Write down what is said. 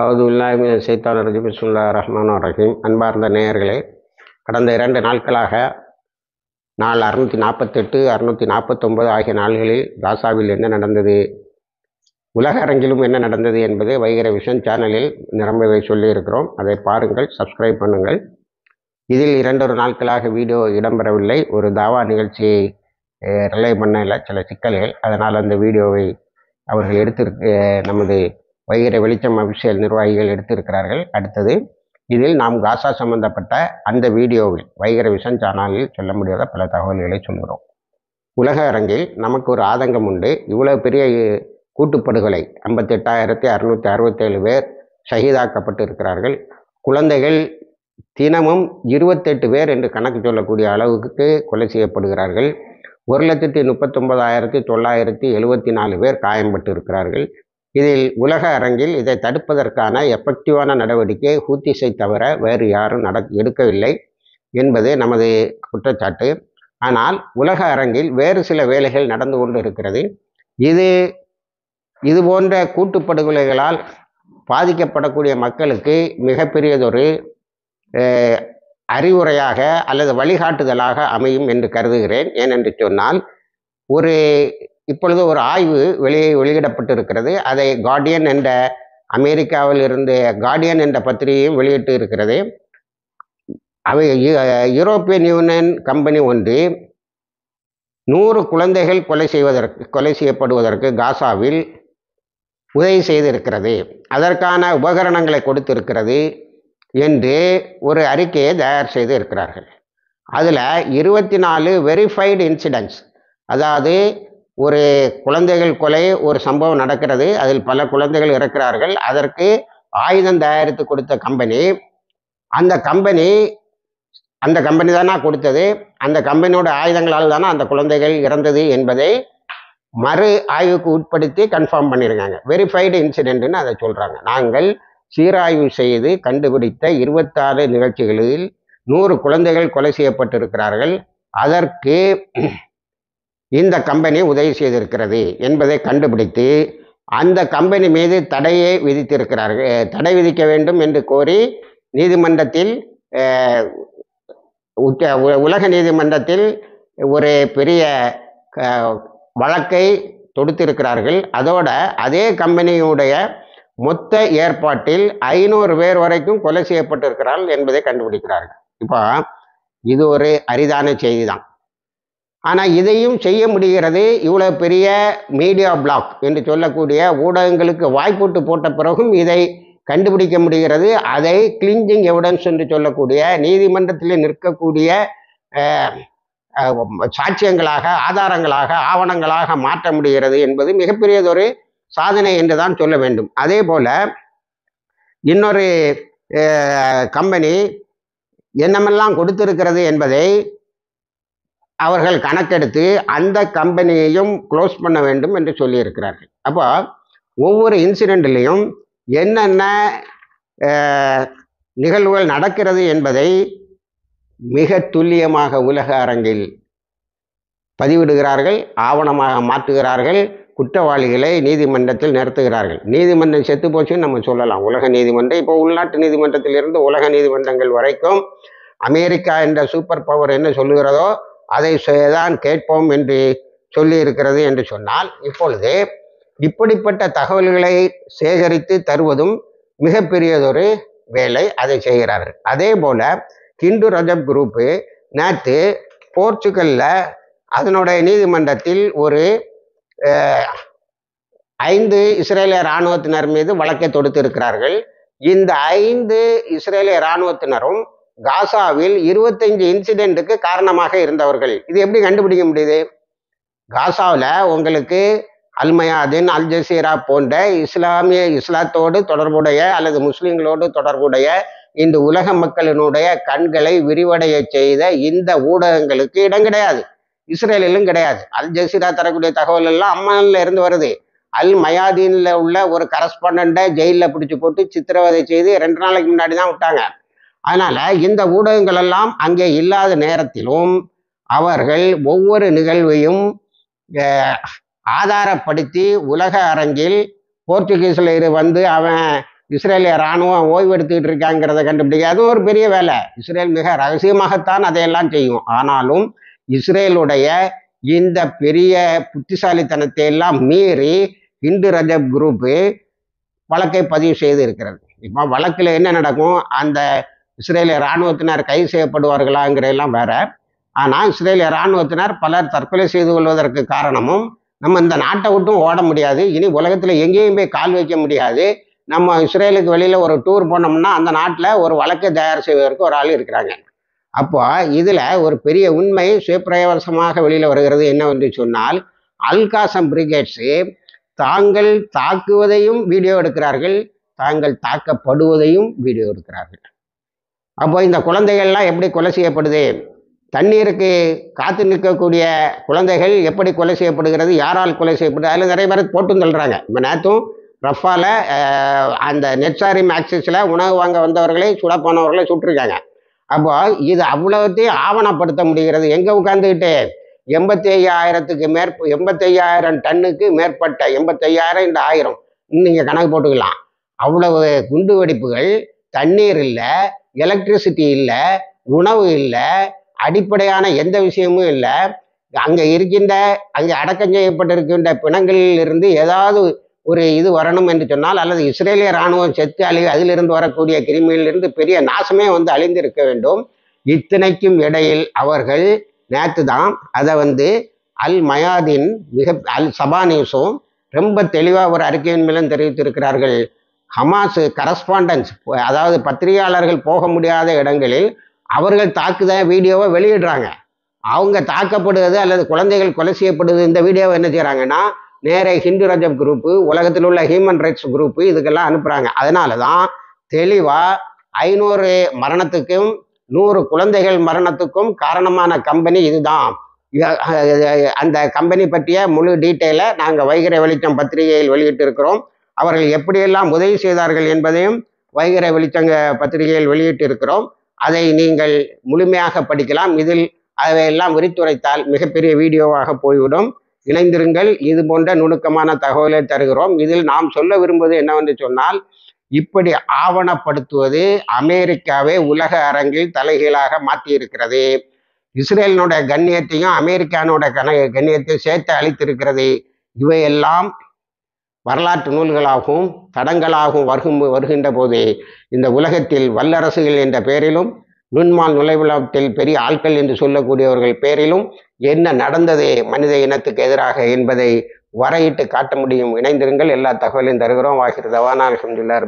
அவுதுல்லாஹி ஷைத்தானிர் ரஜீம். பிஸ்மில்லாஹிர் ரஹ்மானிர் ரஹீம். அன்பார்ந்த நேயர்களே, கடந்த 2 நாட்களாக நாள் 648, 649 ஆகிய நாள்களில் காசாவில் என்ன நடந்தது, உலக அரங்கிலும் என்ன நடந்தது என்பதை வைகரை விஷன் சேனலில் நிரம்பவே சொல்லியிருக்கிறோம். அதை பாருங்கள், சப்ஸ்கிரைப் பண்ணுங்கள். இதில் 2 நாட்களாக வீடியோ இடம்பெறவில்லை. ஒரு தாவா நிகழ்ச்சியை ரிலே பண்ணல சில சிக்கல்கள், அதனால் அந்த வீடியோவை அவர்கள் நமது வைகரை வெளிச்சம் அபிஷியல் நிர்வாகிகள் எடுத்திருக்கிறார்கள். அடுத்தது, இதில் நாம் காசா சம்பந்தப்பட்ட அந்த வீடியோவில் வைகரை விஷன் சேனலில் சொல்ல முடியாத பல தகவல்களை சொல்கிறோம். உலக அரங்கில் நமக்கு ஒரு ஆதங்கம் உண்டு. இவ்வளவு பெரிய கூட்டுப்படுகொலை, 58,667 பேர் ஷஹீதாக்கப்பட்டு இருக்கிறார்கள். குழந்தைகள் தினமும் 28 பேர் என்று கணக்கு சொல்லக்கூடிய அளவுக்கு கொலை செய்யப்படுகிறார்கள். 1,39,974 பேர் காயம்பட்டு இருக்கிறார்கள். இதில் உலக அரங்கில் இதை தடுப்பதற்கான எஃபெக்டிவான நடவடிக்கை ஹூத்திஸை தவிர வேறு யாரும் எடுக்கவில்லை என்பது நமது குற்றச்சாட்டு. ஆனால் உலக அரங்கில் வேறு சில வேலைகள் நடந்து கொண்டு இருக்கிறது. இது போன்ற கூட்டுப்படுகொலைகளால் பாதிக்கப்படக்கூடிய மக்களுக்கு மிகப்பெரியதொரு அறிவுரையாக அல்லது வழிகாட்டுதலாக அமையும் என்று கருதுகிறேன். ஏனென்று சொன்னால், இப்பொழுது ஒரு ஆய்வு வெளியிடப்பட்டிருக்கிறது. அதை கார்டியன் என்ற அமெரிக்காவில் இருந்து கார்டியன் என்ற பத்திரிகையும் வெளியிட்டு இருக்கிறது. யூரோப்பியன் யூனியன் கம்பெனி ஒன்று 100 குழந்தைகள் கொலை செய்யப்படுவதற்கு காசாவில் உதவி செய்திருக்கிறது, அதற்கான உபகரணங்களை கொடுத்திருக்கிறது என்று ஒரு அறிக்கையை தயார் செய்து இருக்கிறார்கள். அதில் 24 வெரிஃபைடு இன்சிடென்ட்ஸ், அதாவது ஒரு குழந்தைகள் கொலை ஒரு சம்பவம் நடக்கிறது, அதில் பல குழந்தைகள் இறக்கிறார்கள், அதற்கு ஆயுதம் தயாரித்து கொடுத்த கம்பெனி, அந்த கம்பெனி தானே கொடுத்தது, அந்த கம்பெனியோட ஆயுதங்களால் தானே அந்த குழந்தைகள் இறந்தது என்பதை மறு ஆய்வுக்கு உட்படுத்தி கன்ஃபார்ம் பண்ணியிருக்காங்க. வெரிஃபைடு இன்சிடென்ட்னு அதை சொல்கிறாங்க. நாங்கள் சீராய்வு செய்து கண்டுபிடித்த 26 நிகழ்ச்சிகளில் 100 குழந்தைகள் கொலை செய்யப்பட்டிருக்கிறார்கள், அதற்கு இந்த கம்பெனி உதவி செய்திருக்கிறது என்பதை கண்டுபிடித்து அந்த கம்பெனி மீது தடையை விதித்திருக்கிறார்கள். தடை விதிக்க வேண்டும் என்று கோரி நீதிமன்றத்தில், உலக நீதிமன்றத்தில் ஒரு பெரிய வழக்கை தொடுத்திருக்கிறார்கள். அதோட அதே கம்பெனியுடைய மொத்த ஏற்பாட்டில் 500 பேர் வரைக்கும் கொலை செய்யப்பட்டிருக்கிறார்கள் என்பதை கண்டுபிடிக்கிறார்கள். இப்போ இது ஒரு அரிதான செய்தி தான். ஆனால் இதையும் செய்ய முடிகிறது. இவ்வளோ பெரிய மீடியா பிளாக் என்று சொல்லக்கூடிய ஊடகங்களுக்கு வாய்ப்பூட்டு போட்ட பிறகும் இதை கண்டுபிடிக்க முடிகிறது. அதை கிளிஞ்சிங் எவிடன்ஸ் என்று சொல்லக்கூடிய நீதிமன்றத்தில் நிற்கக்கூடிய சாட்சியங்களாக, ஆதாரங்களாக, ஆவணங்களாக மாற்ற முடிகிறது என்பது மிகப்பெரியதொரு சாதனை என்று தான் சொல்ல வேண்டும். அதே போல இன்னொரு கம்பெனி என்னமெல்லாம் கொடுத்திருக்கிறது என்பதை அவர்கள் கணக்கெடுத்து அந்த கம்பெனியையும் க்ளோஸ் பண்ண வேண்டும் என்று சொல்லியிருக்கிறார்கள். அப்போ ஒவ்வொரு இன்சிடெண்ட்லையும் என்னென்ன நிகழ்வுகள் நடக்கிறது என்பதை மிக துல்லியமாக உலக அரங்கில் பதிவிடுகிறார்கள், ஆவணமாக மாற்றுகிறார்கள், குற்றவாளிகளை நீதிமன்றத்தில் நிறுத்துகிறார்கள். நீதிமன்றம் செத்து போச்சுன்னு நம்ம சொல்லலாம். உலக நீதிமன்றம், இப்போ உள்நாட்டு நீதிமன்றத்திலிருந்து உலக நீதிமன்றங்கள் வரைக்கும் அமெரிக்கா என்ற சூப்பர் பவர் என்ன சொல்லுகிறதோ அதை தான் கேட்போம் என்று சொல்லி இருக்கிறது என்று சொன்னால், இப்பொழுது இப்படிப்பட்ட தகவல்களை சேகரித்து தருவதும் மிகப்பெரியதொரு வேலை, அதை செய்கிறார்கள். அதே போல ஹிந்து ரஜப் குரூப்பு நேற்று போர்ச்சுகல்ல அதனுடைய நீதிமன்றத்தில் ஒரு 5 இஸ்ரேலிய இராணுவத்தினர் மீது வழக்கை தொடுத்திருக்கிறார்கள். இந்த 5 இஸ்ரேலிய இராணுவத்தினரும் காசாவில் 25 இன்சிடென்ட்டுக்கு காரணமாக இருந்தவர்கள். இது எப்படி கண்டுபிடிக்க முடியுது? காசாவில் உங்களுக்கு அல்மயாதீன், அல் ஜசீரா போன்ற இஸ்லாத்தோடு தொடர்புடைய அல்லது முஸ்லிம்களோடு தொடர்புடைய இந்த உலக மக்களினுடைய கண்களை விரிவடைய செய்த இந்த ஊடகங்களுக்கு இடம் கிடையாது, இஸ்ரேலிலும் கிடையாது. அல் ஜசீரா தரக்கூடிய தகவல் எல்லாம் அம்மானில் இருந்து வருது. அல் மயாதீனில் உள்ள ஒரு கரஸ்பாண்டண்ட்டை ஜெயிலில் பிடிச்சி போட்டு சித்திரவதை செய்து 2 நாளைக்கு முன்னாடி தான் விட்டாங்க. அதனால இந்த ஊடகங்கள் எல்லாம் அங்கே இல்லாத நேரத்திலும் அவர்கள் ஒவ்வொரு நிகழ்வையும் ஆதாரப்படுத்தி உலக அரங்கில் போர்ச்சுகீஸில் வந்து அவன் இஸ்ரேலிய இராணுவம் ஓய்வு எடுத்துக்கிட்டு இருக்காங்கிறத கண்டுபிடிக்க அதுவும் ஒரு பெரிய வேலை. இஸ்ரேல் மிக ரகசியமாகத்தான் அதையெல்லாம் செய்யும். ஆனாலும் இஸ்ரேலுடைய இந்த பெரிய புத்திசாலித்தனத்தை எல்லாம் மீறி ஹிந்து ரஜப் குரூப்பு வழக்கை பதிவு செய்து இருக்கிறது. இப்போ வழக்கில் என்ன நடக்கும், அந்த இஸ்ரேலிய இராணுவத்தினர் கைது செய்யப்படுவார்களாங்கிற எல்லாம் வேற. ஆனால் இஸ்ரேலிய இராணுவத்தினர் பலர் தற்கொலை செய்து கொள்வதற்கு காரணமும் நம்ம இந்த நாட்டை விட்டும் ஓட முடியாது, இனி உலகத்தில் எங்கேயும் போய் கால் வைக்க முடியாது, நம்ம இஸ்ரேலுக்கு வெளியில் ஒரு டூர் போனோம்னா அந்த நாட்டில் ஒரு வழக்கை தயார் செய்வதற்கு ஒரு ஆள் இருக்கிறாங்க. அப்போ இதில் ஒரு பெரிய உண்மை சுயப்பிரயோசமாக வெளியில் வருகிறது. என்னவென்று சொன்னால், அல்-காசம் பிரிகேட்ஸு தாங்கள் தாக்குவதையும் வீடியோ எடுக்கிறார்கள், தாங்கள் தாக்கப்படுவதையும் வீடியோ எடுக்கிறார்கள். அப்போ இந்த குழந்தைகள்லாம் எப்படி கொலை செய்யப்படுது, தண்ணீருக்கு காத்து நிற்கக்கூடிய குழந்தைகள் எப்படி கொலை செய்யப்படுகிறது, யாரால் கொலை செய்யப்படுது, அதில் நிறைய பேர் போட்டும் சொல்கிறாங்க. இப்போ நேற்றும் ரஃபால அந்த நெட்சாரி மேக்சிஸில் உணவு வாங்க வந்தவர்களை சுட போனவர்களை சுட்டிருக்காங்க. அப்போ இது அவ்வளோத்தையும் ஆவணப்படுத்த முடிகிறது. எங்கே உட்காந்துக்கிட்டு 85,000 டன்னுக்கு மேற்பட்ட 85,000 இந்த 1000 நீங்கள் கணக்கு போட்டுக்கலாம். அவ்வளவு குண்டு வெடிப்புகள், தண்ணீர் இல்லை, எலக்ட்ரிசிட்டி இல்லை, உணவு இல்லை, அடிப்படையான எந்த விஷயமும் இல்லை. அங்கே அடக்கம் செய்யப்பட்டிருக்கின்ற பிணங்களில் இருந்து ஏதாவது ஒரு இது வரணும் என்று சொன்னால், அல்லது இஸ்ரேலிய இராணுவம் செத்து அதிலிருந்து வரக்கூடிய கிருமியிலிருந்து பெரிய நாசமே வந்து அழிந்திருக்க வேண்டும். இத்தனைக்கும் இடையில் அவர்கள் நேற்று தான் அதை அல் மயாதீன் அல் சபா நியூஸும் ரொம்ப தெளிவாக ஒரு அறிக்கையின் மூலம் தெரிவித்திருக்கிறார்கள். ஹமாஸ் கரஸ்பாண்டன்ஸ், அதாவது பத்திரிகையாளர்கள் போக முடியாத இடங்களில் அவர்கள் தாக்குத வீடியோவை வெளியிடுறாங்க. அவங்க தாக்கப்படுவது அல்லது குழந்தைகள் கொலை செய்யப்படுது இந்த வீடியோவை என்ன செய்கிறாங்கன்னா நேரே ஹிந்து ரஜப் குரூப்பு, உலகத்தில் உள்ள ஹியூமன் ரைட்ஸ் குரூப்பு இதுக்கெல்லாம் அனுப்புகிறாங்க. அதனால தான் தெளிவாக 500 மரணத்துக்கும் 100 குழந்தைகள் மரணத்துக்கும் காரணமான கம்பெனி இதுதான். அந்த கம்பெனி பற்றிய முழு டீட்டெயிலை நாங்கள் வைகறை வெளிச்சம் பத்திரிகையில் வெளியிட்டிருக்கிறோம். அவர்கள் எப்படியெல்லாம் உதவி செய்தார்கள் என்பதையும் வைகறை வெளிச்சங்க பத்திரிகையில் வெளியிட்டிருக்கிறோம். அதை நீங்கள் முழுமையாக படிக்கலாம். இதில் அதையெல்லாம் விரித்துரைத்தால் மிகப்பெரிய வீடியோவாக போய்விடும். இணைந்திருங்கள். இது போன்ற நுணுக்கமான தகவலை தருகிறோம். இதில் நாம் சொல்ல விரும்புவது என்னவென்று சொன்னால், இப்படி ஆவணப்படுத்துவது அமெரிக்காவை உலக அரங்கில் தலைகீழாக மாற்றியிருக்கிறது. இஸ்ரேலினுடைய கண்ணியத்தையும் அமெரிக்கானோட கண்ணியத்தையும் சேர்த்து அளித்திருக்கிறது. இவையெல்லாம் வரலாற்று நூல்களாகவும் தடங்களாகவும் வருகின்ற போது இந்த உலகத்தில் வல்லரசுகள் என்ற பெயரிலும் நுண்மால் நுழைவுலகத்தில் பெரிய ஆட்கள் என்று சொல்லக்கூடியவர்கள் பேரிலும் என்ன நடந்தது மனித இனத்துக்கு எதிராக என்பதை வரையிட்டு காட்ட முடியும். இணைந்திருங்கள். எல்லா தகவலையும் தருகிறோம். வாஹிர் தவானா அல்ஹம்துலில்லாஹ்.